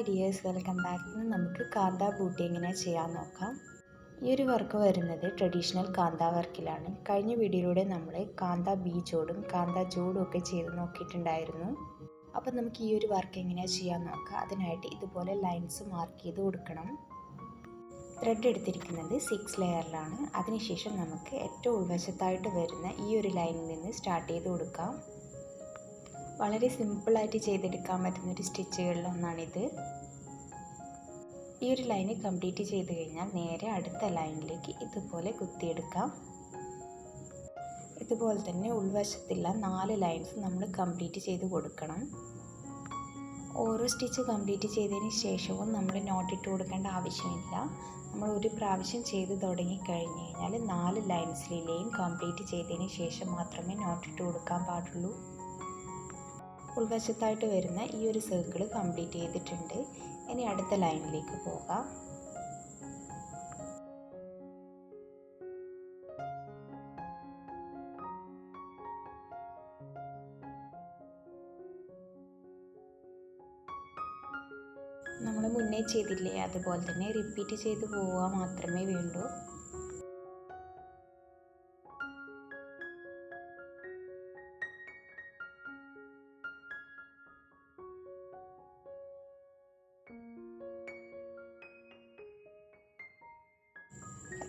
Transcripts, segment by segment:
Hi dears, welcome back. ഇന്ന് നമുക്ക് കാന്ത booty എങ്ങനെ ചെയ്യാൻ നോക്കാം. ഈ ഒരു വർക്ക് വരുന്നത് ട്രഡീഷണൽ കാന്ത വർക്കിലാണ്. കഴിഞ്ഞ വീഡിയോയിലൂടെ നമ്മൾ കാന്ത ബീജോടും കാന്ത ജോഡും ഒക്കെ ചെയ്ത് നോക്കിയിട്ടുണ്ടായിരുന്നു. അപ്പം നമുക്ക് ഈ ഒരു വർക്ക് എങ്ങനെയാണ് ചെയ്യാൻ നോക്കാം. അതിനായിട്ട് ഇതുപോലെ ലൈൻസ് മാർക്ക് ചെയ്ത് കൊടുക്കണം. ത്രെഡ് എടുത്തിരിക്കുന്നത് 6 ലെയറിലാണ്. അതിനുശേഷം നമുക്ക് ഏറ്റവും ഉൾവശത്തായിട്ട് വരുന്ന ഈ ഒരു ലൈനിൽ നിന്ന് സ്റ്റാർട്ട് ചെയ്ത് കൊടുക്കാം. വളരെ സിമ്പിളായിട്ട് ചെയ്തെടുക്കാൻ പറ്റുന്നൊരു സ്റ്റിച്ചുകളിലൊന്നാണിത്. ഈ ഒരു ലൈന് കംപ്ലീറ്റ് ചെയ്ത് കഴിഞ്ഞാൽ നേരെ അടുത്ത ലൈനിലേക്ക് ഇതുപോലെ കുത്തിയെടുക്കാം. ഇതുപോലെ തന്നെ ഉൾവശത്തുള്ള 4 ലൈൻസ് നമ്മൾ കംപ്ലീറ്റ് ചെയ്ത് കൊടുക്കണം. ഓരോ സ്റ്റിച്ച് കംപ്ലീറ്റ് ചെയ്തതിന് ശേഷവും നമ്മൾ നോട്ടിട്ട് കൊടുക്കേണ്ട ആവശ്യമില്ല. നമ്മൾ ഒരു പ്രാവശ്യം ചെയ്ത് തുടങ്ങിക്കഴിഞ്ഞ് കഴിഞ്ഞാൽ 4 ലൈൻസിലെയും കംപ്ലീറ്റ് ചെയ്തതിന് ശേഷം മാത്രമേ നോട്ടിട്ട് കൊടുക്കാൻ പാടുള്ളൂ. ഉൾവശത്തായിട്ട് വരുന്ന ഈ ഒരു സർക്കിൾ കംപ്ലീറ്റ് ചെയ്തിട്ടുണ്ട്. ഇനി അടുത്ത ലൈനിലേക്ക് പോകാം. നമ്മൾ മുന്നേ ചെയ്തില്ലേ, അതുപോലെ തന്നെ റിപ്പീറ്റ് ചെയ്ത് പോവുക മാത്രമേ വേണ്ടൂ.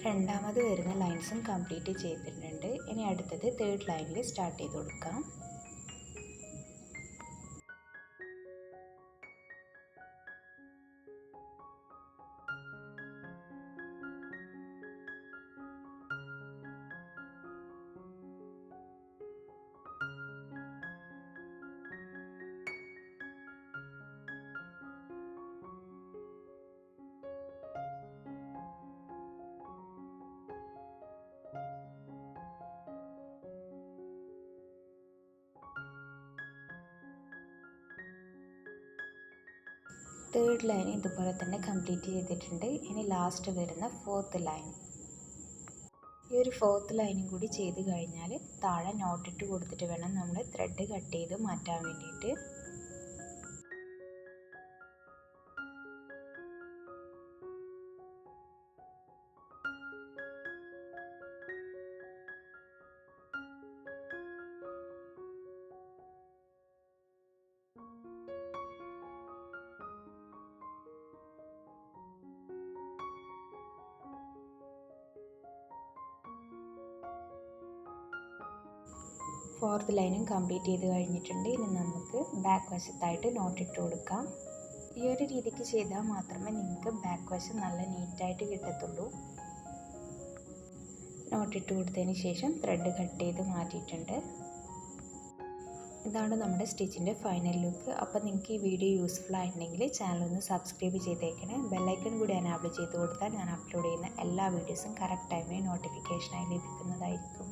രണ്ടാമത് വരുന്ന ലൈൻസും കംപ്ലീറ്റ് ചെയ്തിട്ടുണ്ട്. ഇനി അടുത്തത് 3rd ലൈനിൽ സ്റ്റാർട്ട് ചെയ്ത് കൊടുക്കാം. തേർഡ് ലൈൻ ഇതുപോലെ തന്നെ കംപ്ലീറ്റ് ചെയ്തിട്ടുണ്ട്. ഇനി ലാസ്റ്റ് വരുന്ന 4th ലൈൻ. ഈ ഒരു 4th ലൈനും കൂടി ചെയ്ത് കഴിഞ്ഞാൽ താഴെ നോട്ടിട്ട് കൊടുത്തിട്ട് വേണം നമ്മൾ ത്രെഡ് കട്ട് ചെയ്ത് മാറ്റാൻ വേണ്ടിയിട്ട്. ഫോർത്ത് ലൈനും കംപ്ലീറ്റ് ചെയ്ത് കഴിഞ്ഞിട്ടുണ്ട്. ഇനി നമുക്ക് ബാക്ക് വശത്തായിട്ട് നോട്ടിട്ട് കൊടുക്കാം. ഈ ഒരു രീതിക്ക് ചെയ്താൽ മാത്രമേ നിങ്ങൾക്ക് ബാക്ക് വശം നല്ല നീറ്റായിട്ട് കിട്ടത്തുള്ളൂ. നോട്ടിട്ട് കൊടുത്തതിന് ശേഷം ത്രെഡ് കട്ട് ചെയ്ത് മാറ്റിയിട്ടുണ്ട്. ഇതാണ് നമ്മുടെ സ്റ്റിച്ചിൻ്റെ ഫൈനൽ ലുക്ക്. അപ്പോൾ നിങ്ങൾക്ക് ഈ വീഡിയോ യൂസ്ഫുൾ ആയിട്ടുണ്ടെങ്കിൽ ചാനൽ ഒന്ന് സബ്സ്ക്രൈബ് ചെയ്തേക്കണേ. ബെല്ലൈക്കൺ കൂടി എനാബിൾ ചെയ്ത് കൊടുത്താൽ ഞാൻ അപ്ലോഡ് ചെയ്യുന്ന എല്ലാ വീഡിയോസും കറക്റ്റ് ടൈമിൽ നോട്ടിഫിക്കേഷനായി ലഭിക്കുന്നതായിരിക്കും.